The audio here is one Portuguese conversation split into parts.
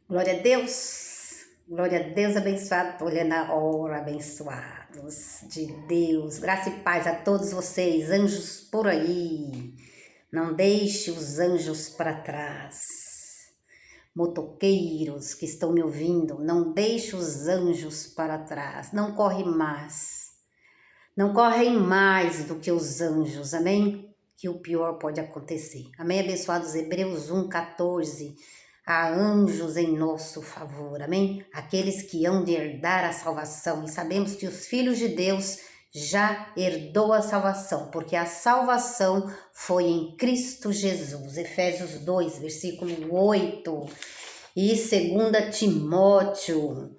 Glória a Deus. Glória a Deus abençoado. Estou olhando a hora, abençoados de Deus. Graça e paz a todos vocês, anjos por aí. Não deixe os anjos para trás. Motoqueiros que estão me ouvindo, não deixe os anjos para trás. Não corre mais. Não correm mais do que os anjos, amém? Que o pior pode acontecer. Amém, abençoados? Hebreus 1:14. Há anjos em nosso favor, amém? Aqueles que hão de herdar a salvação. E sabemos que os filhos de Deus já herdou a salvação, porque a salvação foi em Cristo Jesus. Efésios 2, versículo 8. E 2 Timóteo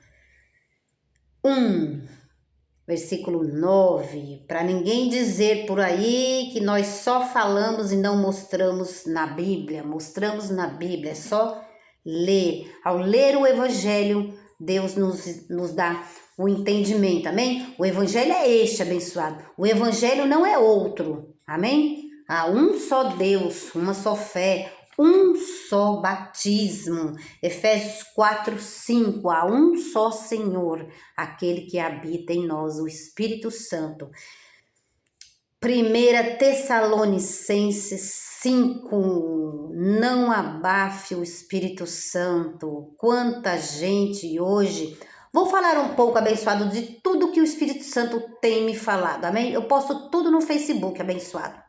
1, versículo 9, para ninguém dizer por aí que nós só falamos e não mostramos na Bíblia. Mostramos na Bíblia, é só ler. Ao ler o Evangelho, Deus nos dá o entendimento, amém? O Evangelho é este, abençoado. O Evangelho não é outro, amém? Há um só Deus, uma só fé, um só batismo. Efésios 4:5, há um só Senhor, aquele que habita em nós, o Espírito Santo. 1 Tessalonicenses 5, não abafe o Espírito Santo. Quanta gente hoje... Vou falar um pouco, abençoado, de tudo que o Espírito Santo tem me falado, amém? Eu posto tudo no Facebook, abençoado.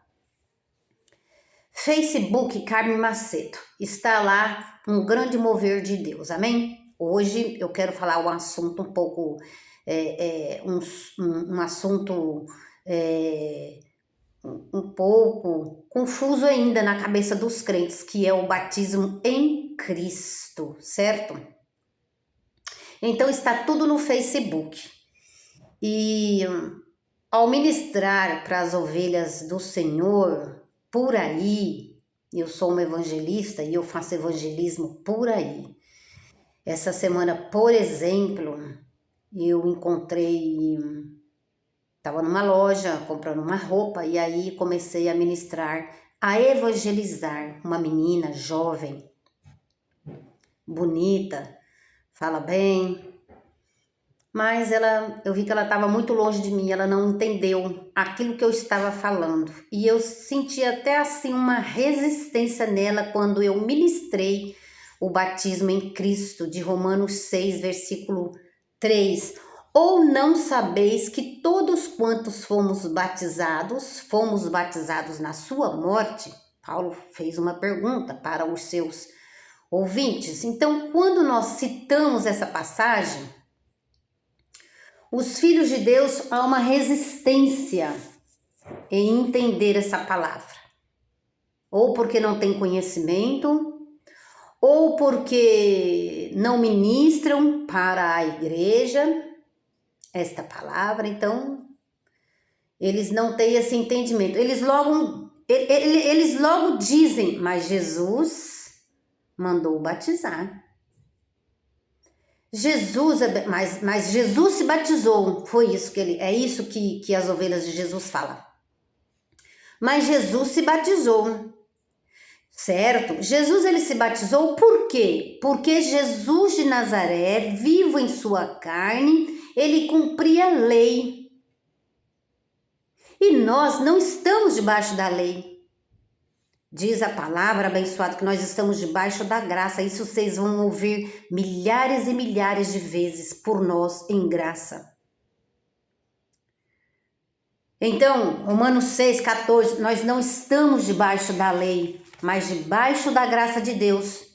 Facebook Carmen Macedo, está lá um grande mover de Deus, amém? Hoje eu quero falar um assunto um pouco, um assunto um pouco confuso ainda na cabeça dos crentes, que é o batismo em Cristo, certo? Então está tudo no Facebook. E ao ministrar para as ovelhas do Senhor por aí, eu sou uma evangelista e eu faço evangelismo por aí. Essa semana, por exemplo, eu estava numa loja comprando uma roupa e aí comecei a ministrar, a evangelizar uma menina jovem, bonita, fala bem, mas eu vi que ela estava muito longe de mim, ela não entendeu aquilo que eu estava falando. E eu senti até assim uma resistência nela quando eu ministrei o batismo em Cristo, de Romanos 6, versículo 3. Ou não sabeis que todos quantos fomos batizados na sua morte? Paulo fez uma pergunta para os seus ouvintes. Então, quando nós citamos essa passagem, os filhos de Deus há uma resistência em entender essa palavra. Ou porque não tem conhecimento, ou porque não ministram para a igreja esta palavra. Então, eles não têm esse entendimento. Eles logo dizem, mas Jesus mandou batizar. Mas Jesus se batizou, foi isso é isso que as ovelhas de Jesus falam. Mas Jesus se batizou, certo? Jesus ele se batizou por quê? Porque Jesus de Nazaré, vivo em sua carne, ele cumpria a lei. E nós não estamos debaixo da lei. Diz a palavra, abençoado, que nós estamos debaixo da graça. Isso vocês vão ouvir milhares e milhares de vezes, por nós em graça. Então, Romanos 6:14, nós não estamos debaixo da lei, mas debaixo da graça de Deus.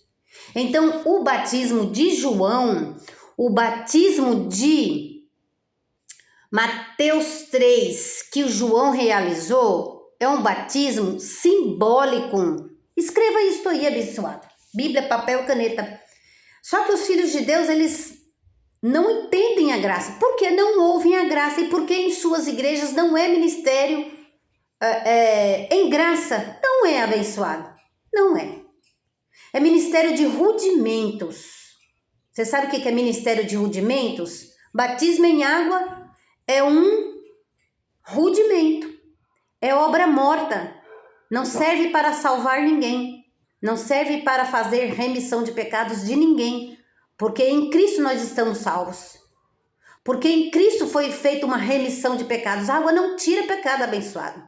Então, o batismo de João, o batismo de Mateus 3, que o João realizou, é um batismo simbólico. Escreva isso aí, abençoado. Bíblia, papel, caneta. Só que os filhos de Deus, eles não entendem a graça. Porque não ouvem a graça e porque em suas igrejas não é ministério em graça. Não é abençoado. Não é. É ministério de rudimentos. Você sabe o que é ministério de rudimentos? Batismo em água é um rudimento. É obra morta, não serve para salvar ninguém, não serve para fazer remissão de pecados de ninguém. Porque em Cristo nós estamos salvos. Porque em Cristo foi feita uma remissão de pecados. A água não tira pecado, abençoado.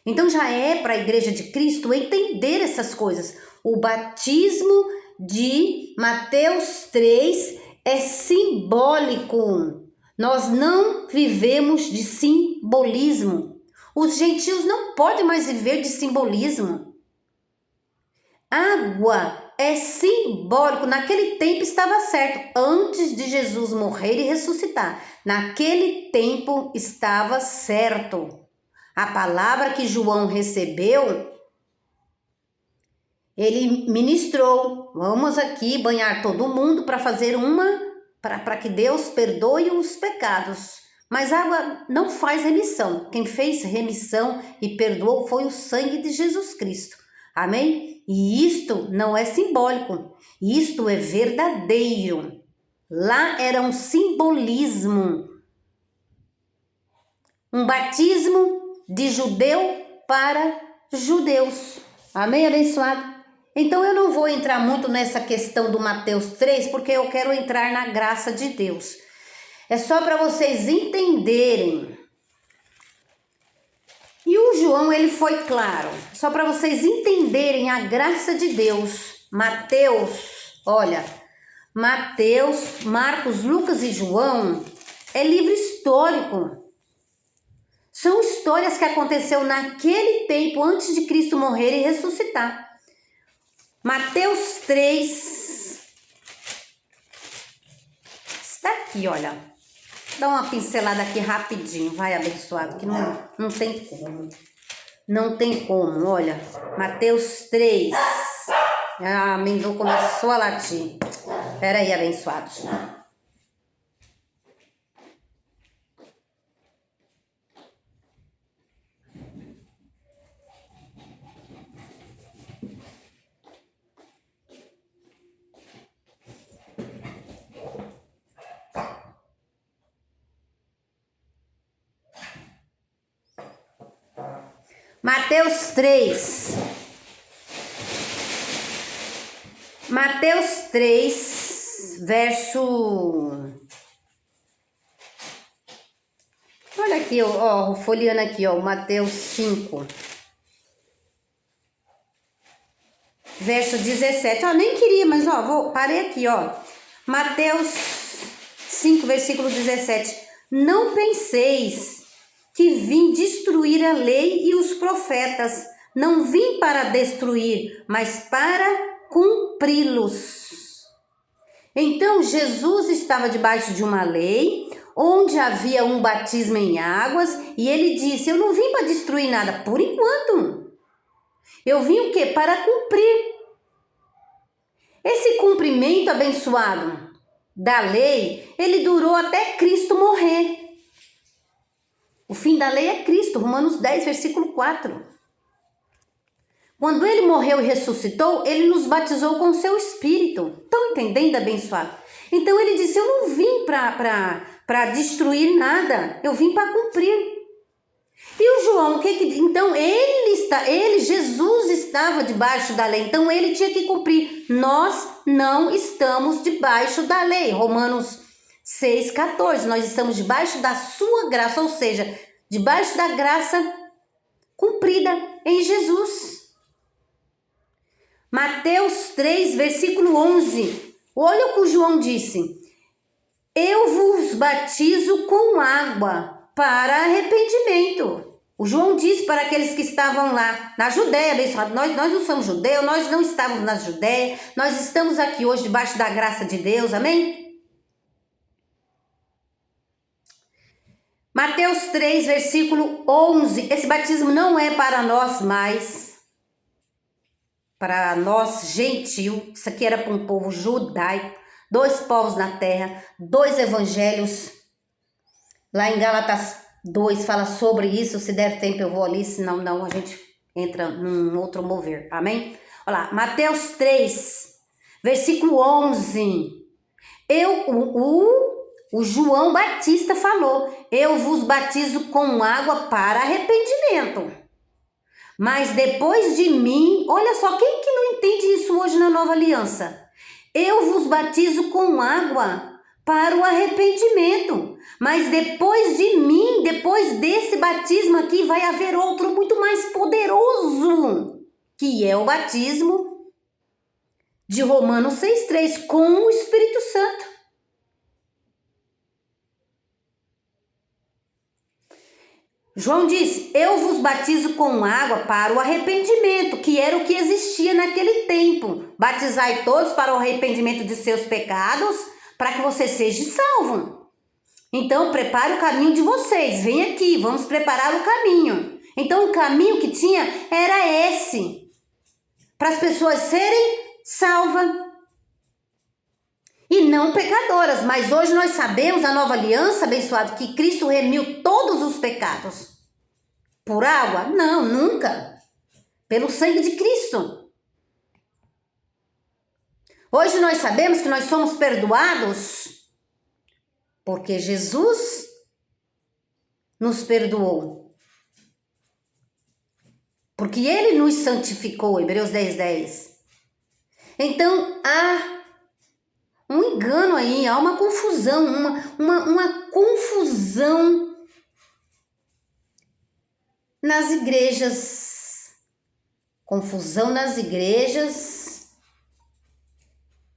Então já é para a igreja de Cristo entender essas coisas. O batismo de Mateus 3 é simbólico. Nós não vivemos de simbolismo. Os gentios não podem mais viver de simbolismo. Água é simbólico. Naquele tempo estava certo. Antes de Jesus morrer e ressuscitar. Naquele tempo estava certo. A palavra que João recebeu, ele ministrou. Vamos aqui banhar todo mundo para fazer para que Deus perdoe os pecados. Mas a água não faz remissão. Quem fez remissão e perdoou foi o sangue de Jesus Cristo. Amém? E isto não é simbólico. Isto é verdadeiro. Lá era um simbolismo. Um batismo de judeu para judeus. Amém, abençoado? Então eu não vou entrar muito nessa questão do Mateus 3, porque eu quero entrar na graça de Deus. É só para vocês entenderem. E o João, ele foi claro. Só para vocês entenderem a graça de Deus. Mateus, olha, Mateus, Marcos, Lucas e João é livro histórico. São histórias que aconteceu naquele tempo antes de Cristo morrer e ressuscitar. Mateus 3 está aqui, olha. Dá uma pincelada aqui rapidinho, vai, abençoado, que não tem como. Não tem como, olha. Mateus 3. A amendoim começou a latir. Pera aí, abençoados. Mateus 3. Mateus 3, verso... Olha aqui, ó, folheando aqui, ó, Mateus 5. Verso 17. Ó, nem queria, mas ó, parei aqui, ó. Mateus 5, versículo 17. Não penseis que vim destruir a lei e os profetas. Não vim para destruir, mas para cumpri-los. Então Jesus estava debaixo de uma lei, onde havia um batismo em águas, e ele disse: eu não vim para destruir nada, por enquanto. Eu vim o quê? Para cumprir. Esse cumprimento abençoado da lei, ele durou até Cristo morrer. O fim da lei é Cristo, Romanos 10, versículo 4. Quando ele morreu e ressuscitou, ele nos batizou com o seu Espírito. Estão entendendo, abençoado? Então ele disse: eu não vim para destruir nada, eu vim para cumprir. E o João, então Jesus estava debaixo da lei, então ele tinha que cumprir. Nós não estamos debaixo da lei. Romanos 6,14, nós estamos debaixo da sua graça, ou seja, debaixo da graça cumprida em Jesus. Mateus 3, versículo 11, olha o que o João disse: eu vos batizo com água para arrependimento. O João disse para aqueles que estavam lá na Judéia, abençoado, nós não somos judeus, nós não estávamos na Judéia, nós estamos aqui hoje debaixo da graça de Deus, amém? Mateus 3, versículo 11, esse batismo não é para nós mais, para nós gentil, isso aqui era para um povo judaico, 2 povos na terra, 2 evangelhos. Lá em Gálatas 2 fala sobre isso, se der tempo eu vou ali, senão não, a gente entra num outro mover, amém? Olha lá, Mateus 3, versículo 11, o João Batista falou: eu vos batizo com água para arrependimento. Mas depois de mim, olha só, quem que não entende isso hoje na nova aliança? Eu vos batizo com água para o arrependimento, mas depois de mim, depois desse batismo aqui, vai haver outro muito mais poderoso, que é o batismo de Romanos 6,3, com o Espírito Santo. João disse, eu vos batizo com água para o arrependimento, que era o que existia naquele tempo. Batizai todos para o arrependimento de seus pecados, para que você seja salvo. Então, prepare o caminho de vocês. Vem aqui, vamos preparar o caminho. Então, o caminho que tinha era esse, para as pessoas serem salvas e não pecadoras. Mas hoje nós sabemos, a nova aliança, abençoado, que Cristo remiu todos os pecados. Por água? Não, nunca. Pelo sangue de Cristo. Hoje nós sabemos que nós somos perdoados porque Jesus nos perdoou. Porque Ele nos santificou, Hebreus 10:10. Então, há um engano aí, há uma confusão, uma confusão nas igrejas. Confusão nas igrejas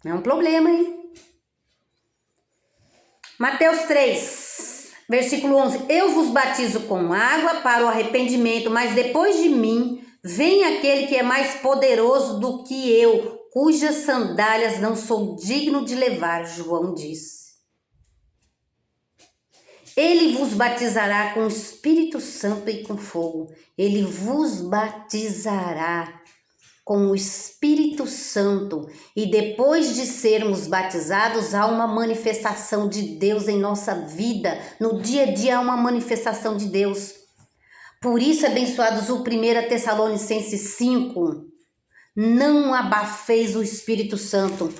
é um problema, hein? Mateus 3, versículo 11. Eu vos batizo com água para o arrependimento, mas depois de mim vem aquele que é mais poderoso do que eu, cujas sandálias não sou digno de levar, João disse. Ele vos batizará com o Espírito Santo e com fogo. Ele vos batizará com o Espírito Santo. E depois de sermos batizados, há uma manifestação de Deus em nossa vida. No dia a dia há uma manifestação de Deus. Por isso, abençoados, o 1 Tessalonicenses 5, não abafeis o Espírito Santo.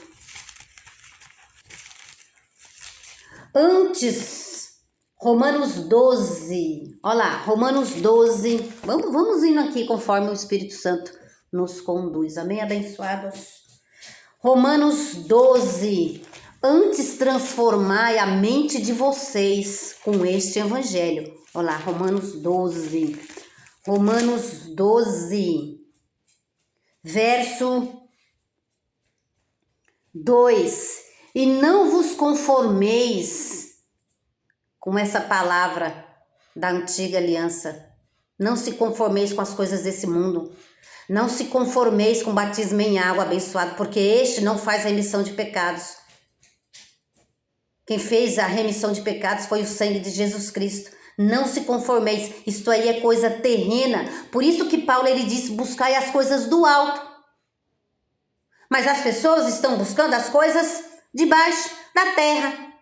Antes, Romanos 12, olha lá, Romanos 12, vamos indo aqui conforme o Espírito Santo nos conduz, amém, abençoados? Romanos 12, antes transformai a mente de vocês com este evangelho, olha lá, Romanos 12, verso 2, e não vos conformeis com essa palavra da antiga aliança. Não se conformeis com as coisas desse mundo. Não se conformeis com batismo em água, abençoado, porque este não faz remissão de pecados. Quem fez a remissão de pecados foi o sangue de Jesus Cristo. Não se conformeis. Isto aí é coisa terrena. Por isso que Paulo ele disse, buscai as coisas do alto. Mas as pessoas estão buscando as coisas de baixo da terra.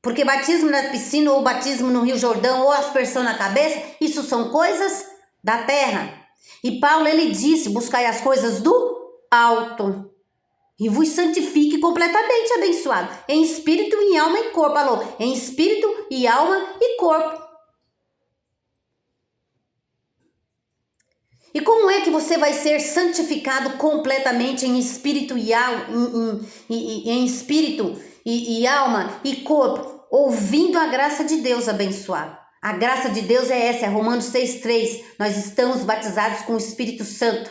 Porque batismo na piscina ou batismo no Rio Jordão ou aspersão na cabeça, isso são coisas da terra. E Paulo ele disse, buscai as coisas do alto e vos santifique completamente, abençoado, em espírito, em alma e corpo. Alô, em espírito e alma e corpo. E como é que você vai ser santificado completamente em espírito e alma, em espírito e alma e corpo? Ouvindo a graça de Deus, abençoado. A graça de Deus é essa, é Romanos 6,3. Nós estamos batizados com o Espírito Santo.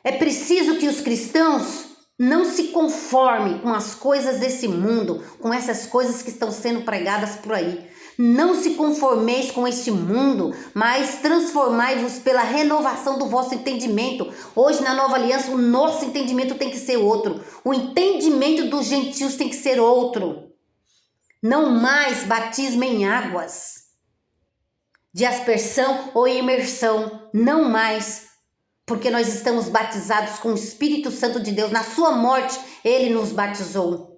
É preciso que os cristãos não se conformem com as coisas desse mundo, com essas coisas que estão sendo pregadas por aí. Não se conformeis com este mundo, mas transformai-vos pela renovação do vosso entendimento. Hoje, na nova aliança, o nosso entendimento tem que ser outro. O entendimento dos gentios tem que ser outro. Não mais batismo em águas de aspersão ou imersão. Não mais. Porque nós estamos batizados com o Espírito Santo de Deus. Na sua morte, Ele nos batizou.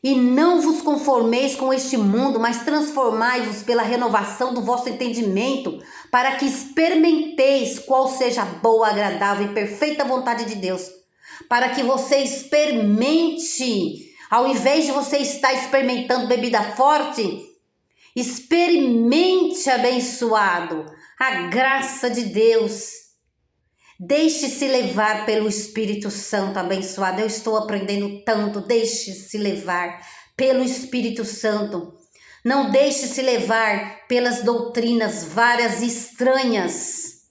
E não vos conformeis com este mundo, mas transformai-vos pela renovação do vosso entendimento, para que experimenteis qual seja a boa, agradável e perfeita vontade de Deus. Para que você experimente, ao invés de você estar experimentando bebida forte, experimente, abençoado, a graça de Deus. Deixe-se levar pelo Espírito Santo abençoado. Eu estou aprendendo tanto. Deixe-se levar pelo Espírito Santo. Não deixe-se levar pelas doutrinas várias e estranhas.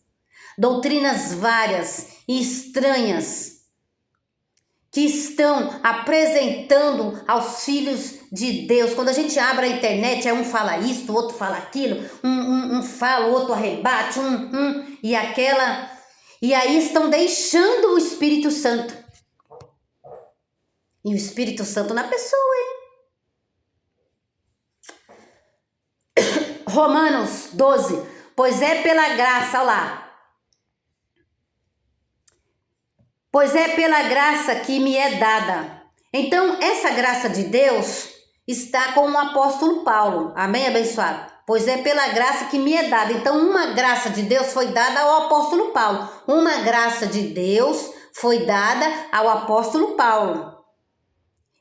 Doutrinas várias e estranhas que estão apresentando aos filhos de Deus. Quando a gente abre a internet, um fala isso, o outro fala aquilo, um fala, o outro arrebate, e aquela... E aí estão deixando o Espírito Santo. E o Espírito Santo na pessoa, hein? Romanos 12. Pois é pela graça, olha lá. Pois é pela graça que me é dada. Então, essa graça de Deus está com o apóstolo Paulo. Amém, abençoado? Pois é pela graça que me é dada. Então, uma graça de Deus foi dada ao apóstolo Paulo. Uma graça de Deus foi dada ao apóstolo Paulo.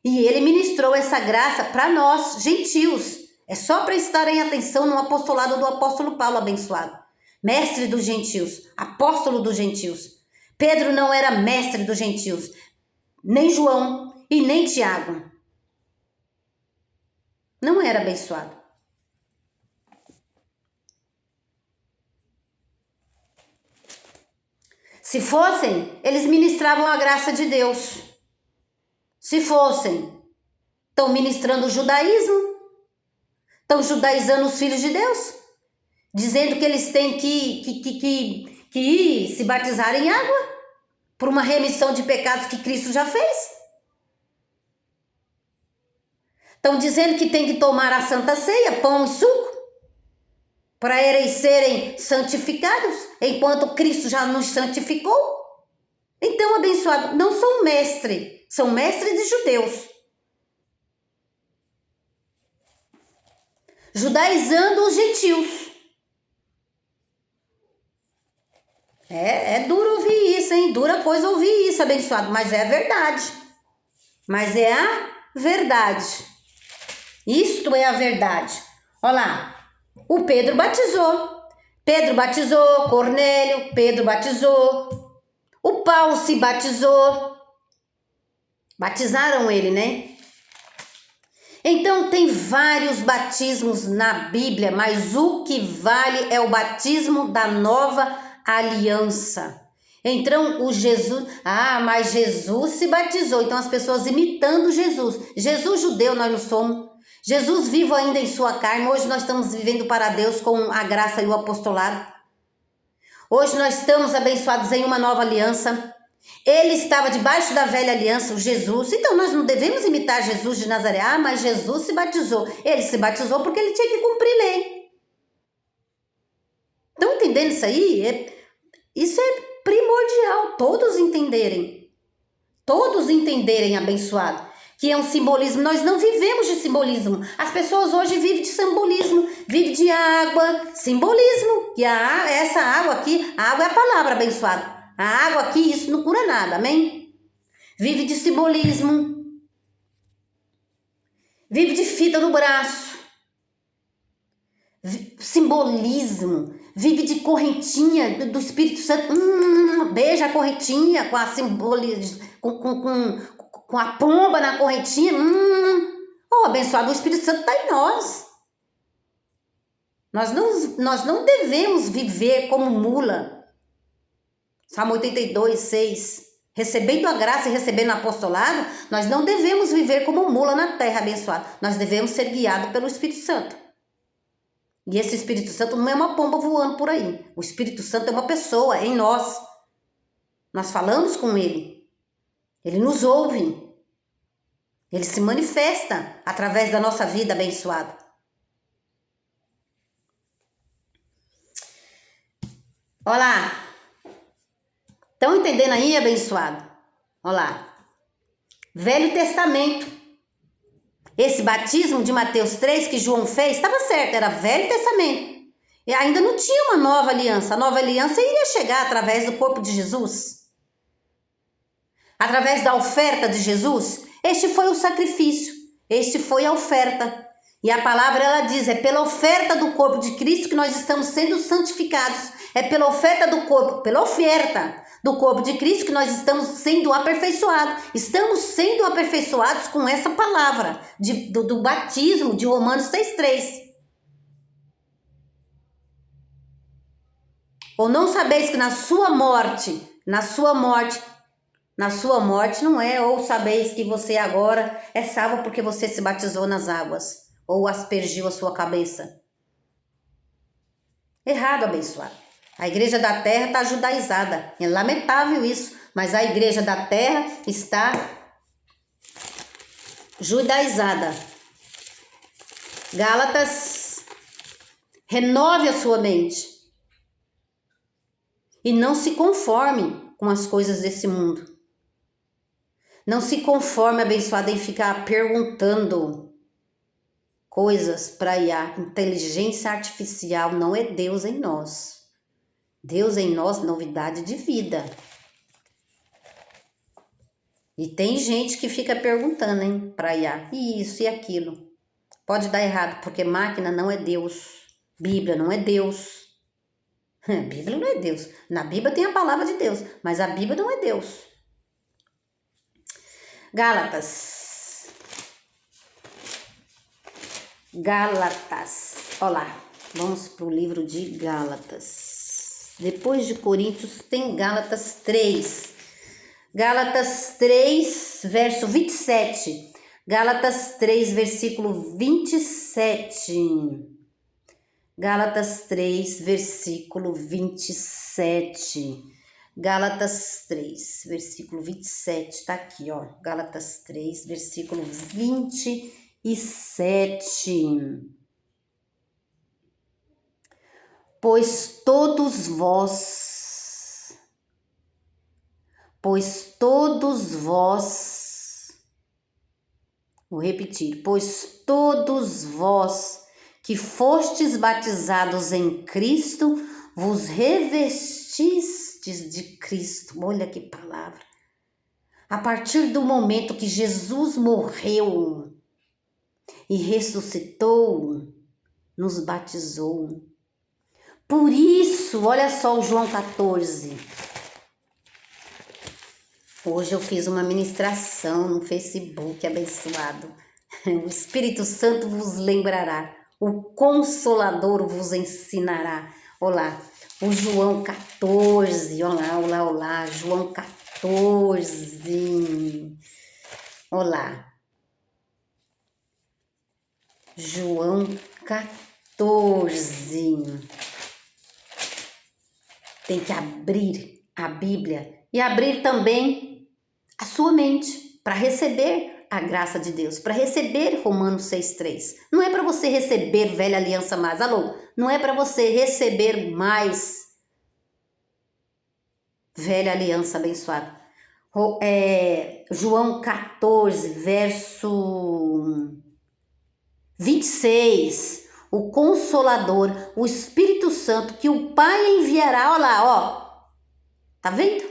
E ele ministrou essa graça para nós, gentios. É só prestarem atenção no apostolado do apóstolo Paulo, abençoado. Mestre dos gentios, apóstolo dos gentios. Pedro não era mestre dos gentios, nem João e nem Tiago. Não era abençoado. Se fossem, eles ministravam a graça de Deus. Se fossem, estão ministrando o judaísmo, estão judaizando os filhos de Deus, dizendo que eles têm que ir se batizar em água por uma remissão de pecados que Cristo já fez. Estão dizendo que tem que tomar a Santa Ceia, pão e suco, para eles serem santificados, enquanto Cristo já nos santificou. Então, abençoado, não são mestres, são mestres de judeus. Judaizando os gentios. É duro ouvir isso, hein? Dura coisa ouvir isso, abençoado, mas é a verdade. Mas é a verdade. Isto é a verdade. Olha lá. O Pedro batizou. Pedro batizou. Cornélio. Pedro batizou. O Paulo se batizou. Batizaram ele, né? Então tem vários batismos na Bíblia, mas o que vale é o batismo da nova aliança. Então o Jesus... mas Jesus se batizou. Então as pessoas imitando Jesus. Jesus judeu nós não somos. Jesus vivo ainda em sua carne. Hoje nós estamos vivendo para Deus com a graça e o apostolado. Hoje nós estamos abençoados em uma nova aliança. Ele estava debaixo da velha aliança, o Jesus. Então nós não devemos imitar Jesus de Nazaré. Mas Jesus se batizou. Ele se batizou porque ele tinha que cumprir lei. Estão entendendo isso aí? Isso é primordial. Todos entenderem. Todos entenderem, abençoado. Que é um simbolismo. Nós não vivemos de simbolismo. As pessoas hoje vivem de simbolismo, vivem de água, simbolismo. E essa água aqui, a água é a palavra, abençoado. A água aqui, isso não cura nada, amém? Vive de simbolismo. Vive de fita no braço. Simbolismo. Vive de correntinha do Espírito Santo. Beija a correntinha com a simbolismo, com a pomba na correntinha. Abençoado, o Espírito Santo está em nós. Nós não devemos viver como mula. Salmo 82, 6. Recebendo a graça e recebendo o apostolado, nós não devemos viver como mula na terra, abençoado. Nós devemos ser guiados pelo Espírito Santo. E esse Espírito Santo não é uma pomba voando por aí. O Espírito Santo é uma pessoa em nós. Nós falamos com ele. Ele nos ouve. Ele se manifesta através da nossa vida abençoada. Olha lá. Estão entendendo aí, abençoado? Olha lá. Velho Testamento. Esse batismo de Mateus 3 que João fez, estava certo, era Velho Testamento. E ainda não tinha uma nova aliança. A nova aliança iria chegar através do corpo de Jesus. Através da oferta de Jesus. Este foi o sacrifício. Este foi a oferta. E a palavra ela diz, é pela oferta do corpo de Cristo que nós estamos sendo santificados. É pela oferta do corpo, pela oferta. do corpo de Cristo, que nós estamos sendo aperfeiçoados. Estamos sendo aperfeiçoados com essa palavra do batismo de Romanos 6,3. Ou não sabeis que na sua morte não é, ou sabeis que você agora é salvo porque você se batizou nas águas, ou aspergiu a sua cabeça. Errado, abençoado. A igreja da terra está judaizada. É lamentável isso, mas a igreja da terra está judaizada. Gálatas, renove a sua mente. E não se conforme com as coisas desse mundo. Não se conforme, abençoado, em ficar perguntando coisas para IA. Inteligência artificial não é Deus em nós. Deus em nós, novidade de vida. E tem gente que fica perguntando, hein, para IA, isso e aquilo. Pode dar errado, porque máquina não é Deus. Bíblia não é Deus. Bíblia não é Deus. Na Bíblia tem a palavra de Deus, mas a Bíblia não é Deus. Gálatas. Olha lá, vamos para o livro de Gálatas. Depois de Coríntios tem Gálatas 3. Gálatas 3, verso 27. Gálatas 3, versículo 27. Gálatas 3, versículo 27. Gálatas 3, versículo 27. Tá aqui, ó. Gálatas 3, versículo 27. Pois todos vós, vou repetir, pois todos vós que fostes batizados em Cristo, vos revestistes de Cristo. Olha que palavra. A partir do momento que Jesus morreu e ressuscitou, nos batizou. Por isso, olha só o João 14. Hoje eu fiz uma ministração no Facebook, abençoado. O Espírito Santo vos lembrará. O Consolador vos ensinará. Olá, o João 14. Olá. João 14. Olá. João 14. Tem que abrir a Bíblia e abrir também a sua mente para receber a graça de Deus, para receber Romanos 6,3. Não é para você receber velha aliança mais. Alô? Não é para você receber mais velha aliança abençoada. João 14, verso 26. O Consolador, o Espírito Santo, que o Pai enviará. Olha lá, ó. Tá vendo?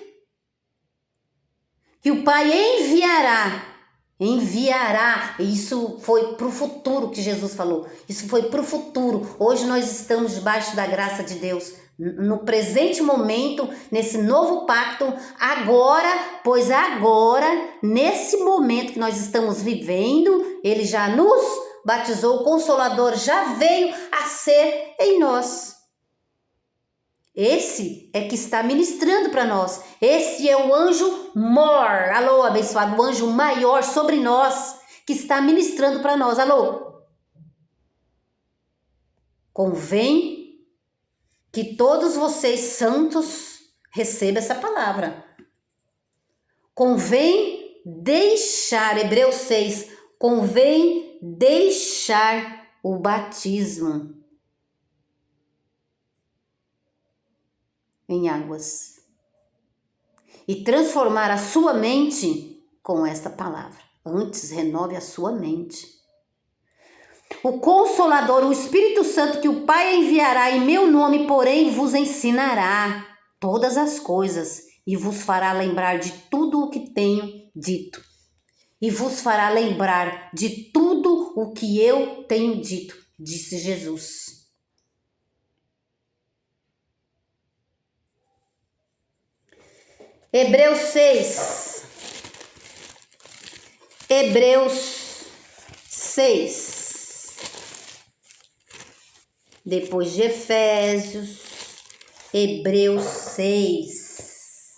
Que o Pai enviará. Isso foi para o futuro que Jesus falou. Isso foi para o futuro. Hoje nós estamos debaixo da graça de Deus. No presente momento, nesse novo pacto, agora, nesse momento que nós estamos vivendo, Ele já nos batizou, o Consolador já veio a ser em nós. Esse é que está ministrando para nós. Esse é o anjo mor. Alô, abençoado, o anjo maior sobre nós, que está ministrando para nós. Alô. Convém que todos vocês santos recebam essa palavra. Convém deixar, Hebreus 6, convém deixar o batismo em águas e transformar a sua mente com esta palavra. Antes, renove a sua mente. O Consolador, o Espírito Santo que o Pai enviará em meu nome, porém, vos ensinará todas as coisas e vos fará lembrar de tudo o que tenho dito. E vos fará lembrar de tudo o que eu tenho dito, disse Jesus. Hebreus 6. Hebreus 6. Depois de Efésios, Hebreus 6.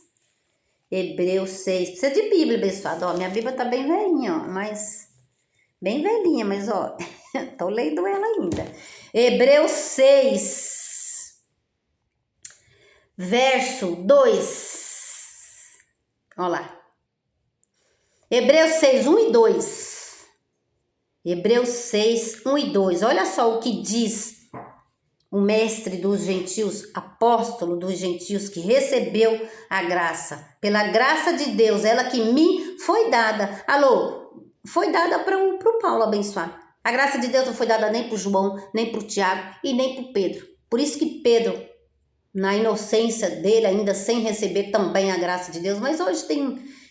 Hebreus 6. Precisa de Bíblia, abençoado. Ó, minha Bíblia tá bem velhinha, ó, mas bem velhinha, mas ó, tô lendo ela ainda. Hebreus 6, verso 2. Olha lá. Hebreus 6, 1 e 2. Hebreus 6, 1 e 2. Olha só o que diz o mestre dos gentios, apóstolo dos gentios, que recebeu a graça. Pela graça de Deus, ela que me foi dada. Alô, foi dada para o Paulo abençoar. A graça de Deus não foi dada nem para o João, nem para o Tiago e nem para o Pedro. Por isso que Pedro, na inocência dele, ainda sem receber também a graça de Deus, mas hoje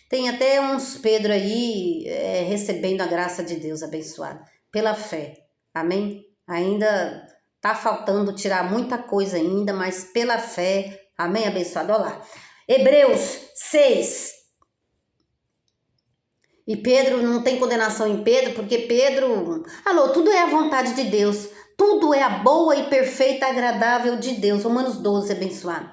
tem até uns Pedro aí recebendo a graça de Deus abençoada, pela fé. Amém? Ainda tá faltando tirar muita coisa ainda, mas pela fé. Amém, abençoado? Olha lá. Hebreus 6. E Pedro, não tem condenação em Pedro, porque Pedro... Alô, tudo é a vontade de Deus. Tudo é a boa e perfeita, agradável de Deus. Romanos 12, abençoado.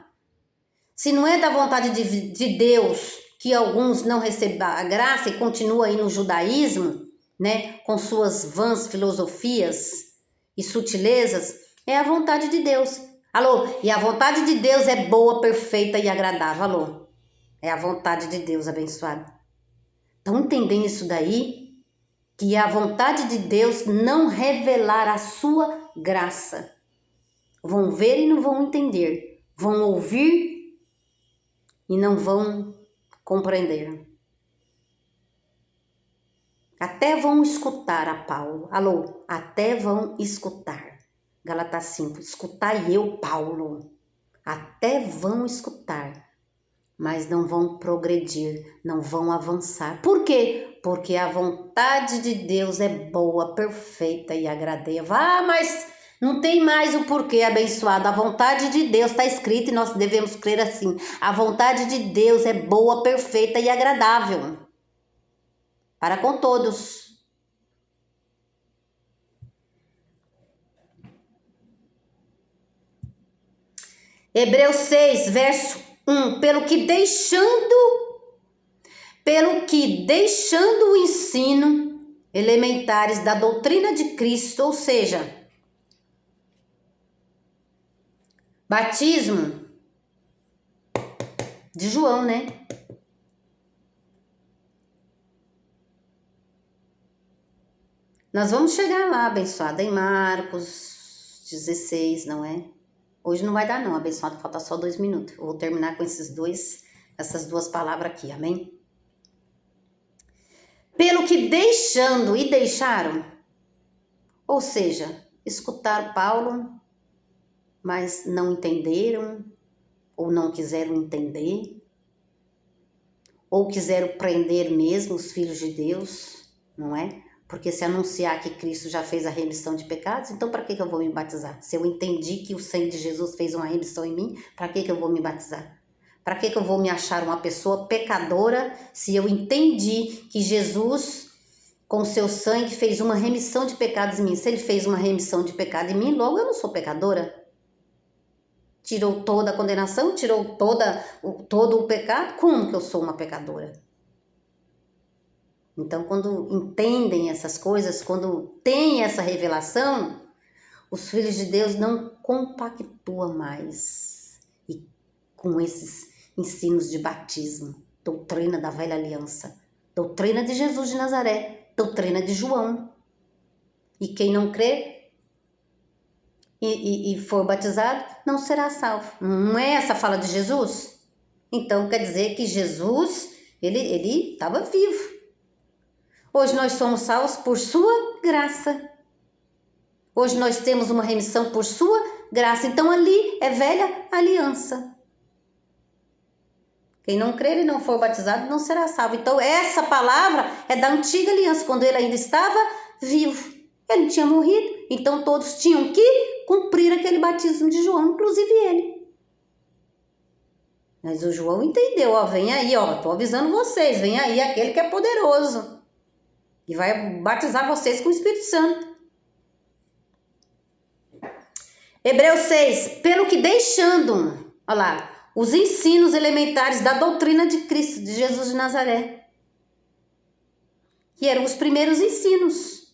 Se não é da vontade de Deus que alguns não recebam a graça e continuam aí no judaísmo, né, com suas vãs filosofias e sutilezas, é a vontade de Deus. Alô, e a vontade de Deus é boa, perfeita e agradável. Alô, é a vontade de Deus, abençoado. Estão entendendo isso daí? Que é a vontade de Deus não revelar a sua graça. Vão ver e não vão entender. Vão ouvir e não vão compreender. Até vão escutar a Paulo. Alô, até vão escutar. Gálatas 5. Escutai eu, Paulo. Até vão escutar, mas não vão progredir, não vão avançar. Por quê? Porque a vontade de Deus é boa, perfeita e agradável. Ah, mas não tem mais o porquê, abençoado. A vontade de Deus está escrita e nós devemos crer assim. A vontade de Deus é boa, perfeita e agradável para com todos. Hebreus 6, verso 1. Pelo que deixando o ensino elementares da doutrina de Cristo, ou seja, batismo de João, né? Nós vamos chegar lá, abençoado, em Marcos 16, não é? Hoje não vai dar não, abençoado, falta só 2 minutos. Eu vou terminar com essas duas palavras aqui, amém? Pelo que deixando e deixaram, ou seja, escutaram Paulo, mas não entenderam, ou não quiseram entender, ou quiseram prender mesmo os filhos de Deus, não é? Porque se anunciar que Cristo já fez a remissão de pecados, então para que eu vou me batizar? Se eu entendi que o sangue de Jesus fez uma remissão em mim, para que eu vou me batizar? Para que eu vou me achar uma pessoa pecadora se eu entendi que Jesus, com o seu sangue, fez uma remissão de pecados em mim? Se ele fez uma remissão de pecado em mim, logo eu não sou pecadora. Tirou toda a condenação, tirou todo o pecado, como que eu sou uma pecadora? Então, quando entendem essas coisas, quando tem essa revelação, os filhos de Deus não compactuam mais com esses ensinos de batismo, doutrina da velha aliança, doutrina de Jesus de Nazaré, doutrina de João. E quem não crê e for batizado, não será salvo. Não é essa a fala de Jesus? Então, quer dizer que Jesus, ele estava vivo. Hoje nós somos salvos por sua graça. Hoje nós temos uma remissão por sua graça. Então ali é velha aliança. Quem não crer e não for batizado não será salvo. Então essa palavra é da antiga aliança, quando ele ainda estava vivo. Ele tinha morrido, então todos tinham que cumprir aquele batismo de João, inclusive ele. Mas o João entendeu, ó, vem aí, ó, tô avisando vocês, vem aí aquele que é poderoso e vai batizar vocês com o Espírito Santo. Hebreus 6, pelo que deixando, olha lá, os ensinos elementares da doutrina de Cristo, de Jesus de Nazaré, que eram os primeiros ensinos.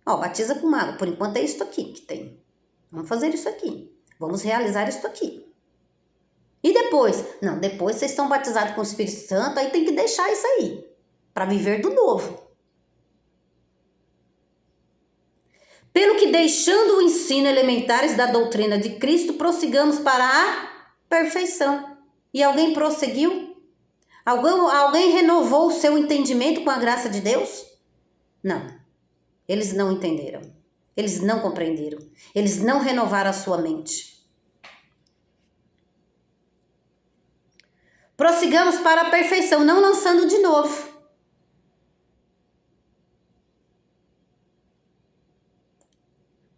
Ó, batiza com água, por enquanto é isso aqui que tem. Vamos fazer isso aqui, vamos realizar isso aqui. E depois? Não, depois vocês estão batizados com o Espírito Santo, aí tem que deixar isso aí, para viver do novo. Pelo que deixando o ensino elementares da doutrina de Cristo, prossigamos para a perfeição. E alguém prosseguiu? Alguém renovou o seu entendimento com a graça de Deus? Não. Eles não entenderam. Eles não compreenderam. Eles não renovaram a sua mente. Prossigamos para a perfeição, não lançando de novo.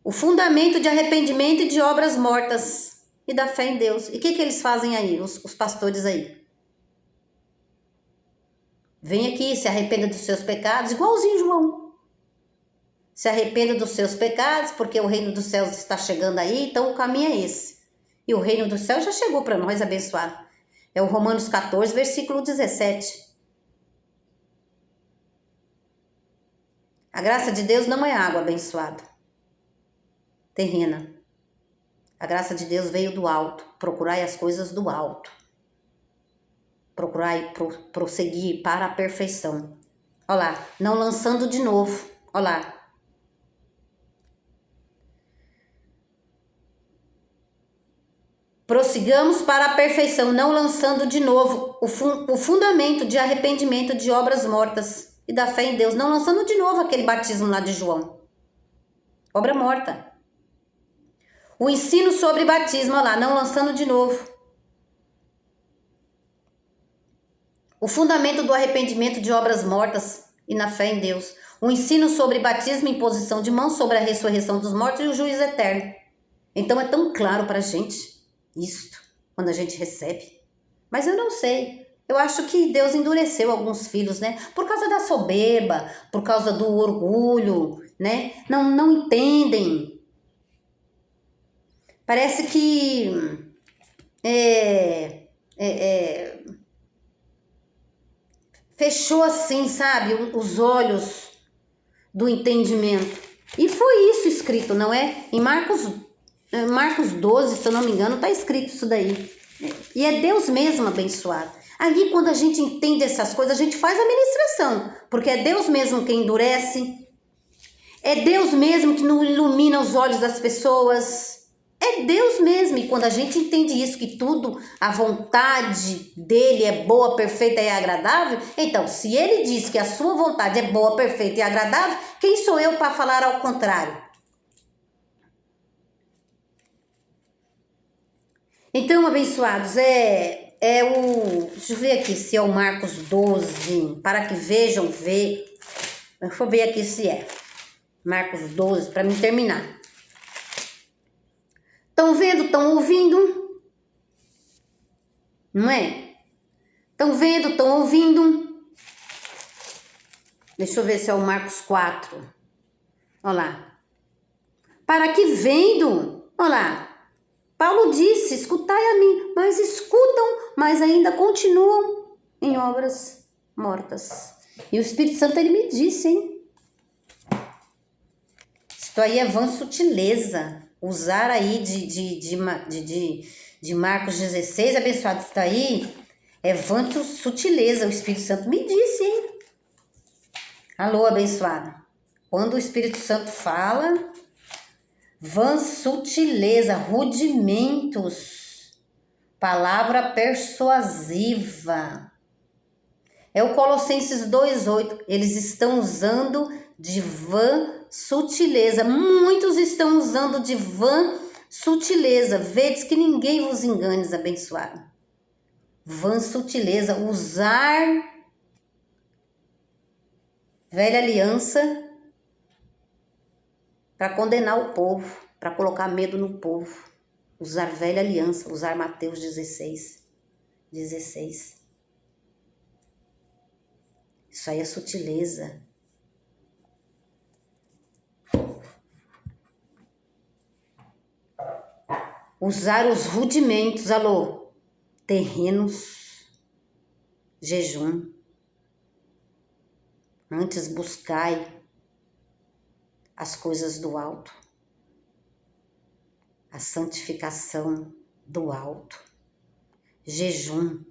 O fundamento de arrependimento e de obras mortas e da fé em Deus. E o que eles fazem aí, os pastores aí? Vem aqui, se arrependa dos seus pecados, igualzinho João. Se arrependa dos seus pecados, porque o reino dos céus está chegando aí, então o caminho é esse. E o reino dos céus já chegou para nós, abençoado. É o Romanos 14, versículo 17. A graça de Deus não é água, abençoado. Terrena. A graça de Deus veio do alto. Procurai as coisas do alto. Procurai prosseguir para a perfeição. Olha lá, não lançando de novo. Olha lá. Prossigamos para a perfeição, não lançando de novo o fundamento de arrependimento de obras mortas e da fé em Deus. Não lançando de novo aquele batismo lá de João. Obra morta. O ensino sobre batismo, olha lá, não lançando de novo. O fundamento do arrependimento de obras mortas e na fé em Deus. O ensino sobre batismo, imposição de mãos, sobre a ressurreição dos mortos e o juízo eterno. Então é tão claro para a gente isto, quando a gente recebe. Mas eu não sei. Eu acho que Deus endureceu alguns filhos, né? Por causa da soberba, por causa do orgulho, né? Não entendem. Parece que fechou assim, sabe, os olhos do entendimento. E foi isso escrito, não é? Em Marcos 12, se eu não me engano, está escrito isso daí. E é Deus mesmo abençoado. Aí, quando a gente entende essas coisas, a gente faz a ministração, porque é Deus mesmo quem endurece, é Deus mesmo que não ilumina os olhos das pessoas. É Deus mesmo, e quando a gente entende isso, que tudo, a vontade dele é boa, perfeita e agradável, então, se ele diz que a sua vontade é boa, perfeita e agradável, quem sou eu para falar ao contrário? Então, abençoados, deixa eu ver aqui se é o Marcos 12, para que vejam, deixa eu ver aqui se é Marcos 12, para mim terminar. Estão vendo, estão ouvindo? Não é? Estão vendo, estão ouvindo? Deixa eu ver se é o Marcos 4. Olha lá. Para que vendo? Olha lá. Paulo disse, escutai a mim. Mas escutam, mas ainda continuam em obras mortas. E o Espírito Santo, ele me disse, hein? Isto aí é vã sutileza. Usar aí de Marcos 16, abençoado, isso daí é vã sutileza. O Espírito Santo me disse, hein? Alô, abençoado. Quando o Espírito Santo fala, vã sutileza, rudimentos, palavra persuasiva. É o Colossenses 2,8. Eles estão usando de vã sutileza. Muitos estão usando de vã sutileza. Vedes que ninguém vos engane, abençoado. Vã sutileza. Usar velha aliança para condenar o povo, para colocar medo no povo. Usar velha aliança, usar Mateus 16. 16. Isso aí é sutileza. Usar os rudimentos, terrenos, jejum. Antes buscai as coisas do alto, a santificação do alto, jejum,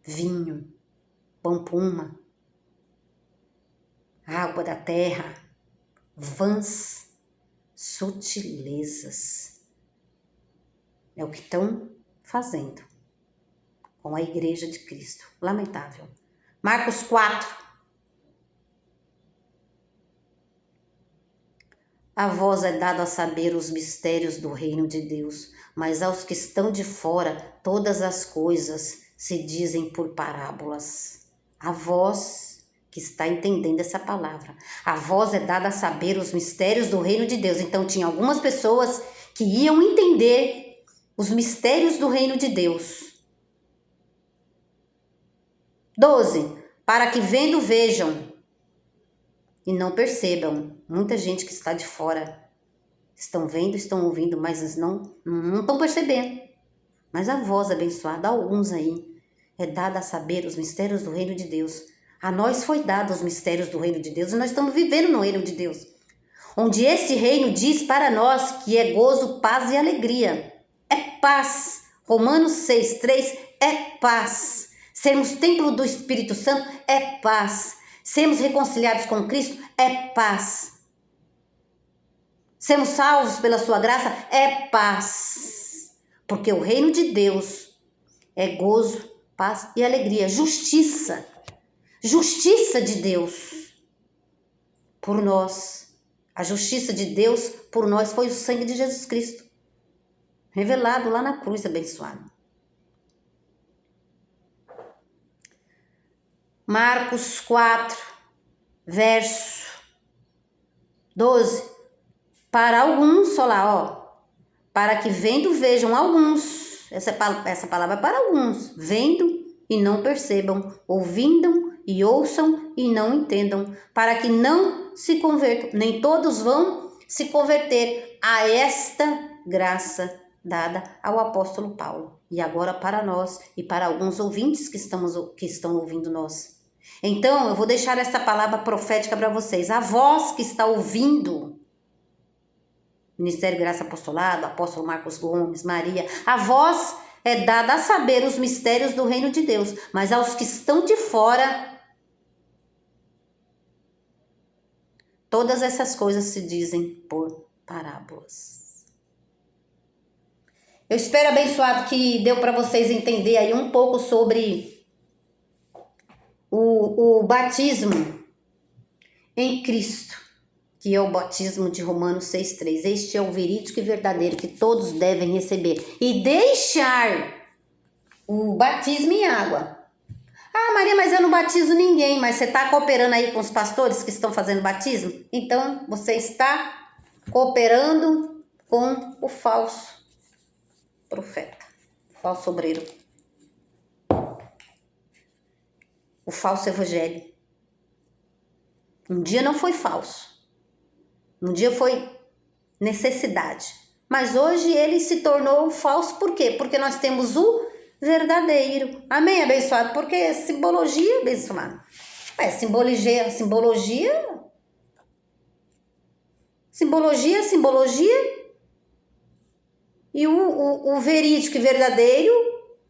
vinho, pão puma, água da terra, vãs sutilezas. É o que estão fazendo com a igreja de Cristo. Lamentável. Marcos 4. A vós é dado a saber os mistérios do reino de Deus, mas aos que estão de fora, todas as coisas se dizem por parábolas. A vós que está entendendo essa palavra, a vós é dado a saber os mistérios do reino de Deus. Então tinha algumas pessoas que iam entender os mistérios do reino de Deus. 12. Para que vendo vejam e não percebam. Muita gente que está de fora estão vendo, estão ouvindo, mas não estão percebendo. Mas a voz abençoada, a alguns aí, é dada a saber os mistérios do reino de Deus. A nós foi dado os mistérios do reino de Deus e nós estamos vivendo no reino de Deus. Onde este reino diz para nós que é gozo, paz e alegria. É paz. Romanos 6:3 é paz. Sermos templo do Espírito Santo é paz. Sermos reconciliados com Cristo é paz. Sermos salvos pela sua graça é paz. Porque o reino de Deus é gozo, paz e alegria. Justiça. Justiça de Deus por nós. A justiça de Deus por nós foi o sangue de Jesus Cristo. Revelado lá na cruz, abençoado. Marcos 4, verso 12. Para alguns, olha lá, para que vendo vejam alguns. Essa palavra é para alguns. Vendo e não percebam, ouvindo e ouçam e não entendam, para que não se convertam. Nem todos vão se converter a esta graça dada ao apóstolo Paulo. E agora para nós e para alguns ouvintes que estão ouvindo nós. Então, eu vou deixar essa palavra profética para vocês. A voz que está ouvindo, Ministério Graça Apostolado, apóstolo Marcos Gomes, Maria, a voz é dada a saber os mistérios do reino de Deus, mas aos que estão de fora, todas essas coisas se dizem por parábolas. Eu espero, abençoado, que deu para vocês entender aí um pouco sobre o batismo em Cristo, que é o batismo de Romanos 6:3. Este é o verídico e verdadeiro que todos devem receber e deixar o batismo em água. Ah, Maria, mas eu não batizo ninguém. Mas você está cooperando aí com os pastores que estão fazendo batismo? Então, você está cooperando com o falso profeta, falso obreiro, o falso evangelho. Um dia não foi falso. Um dia foi necessidade. Mas hoje ele se tornou falso. Por quê? Porque nós temos o verdadeiro. Amém, abençoado? Porque simbologia, abençoado. Simbologia. E o verídico e verdadeiro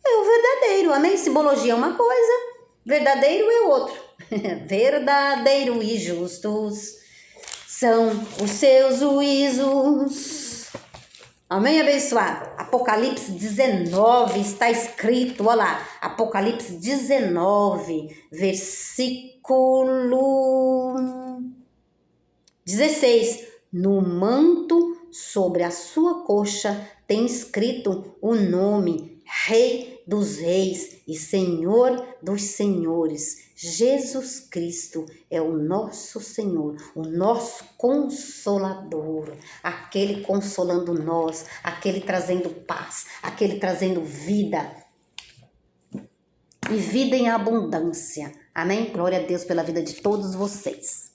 é o verdadeiro. Amém? Simbologia é uma coisa, verdadeiro é outro. Verdadeiro e justos são os seus juízos. Amém, abençoado? Apocalipse 19 está escrito, olha lá. Apocalipse 19, versículo 16. No manto sobre a sua coxa tem escrito o nome Rei dos Reis e Senhor dos Senhores. Jesus Cristo é o nosso Senhor, o nosso Consolador, aquele consolando nós, aquele trazendo paz, aquele trazendo vida, e vida em abundância. Amém? Glória a Deus pela vida de todos vocês.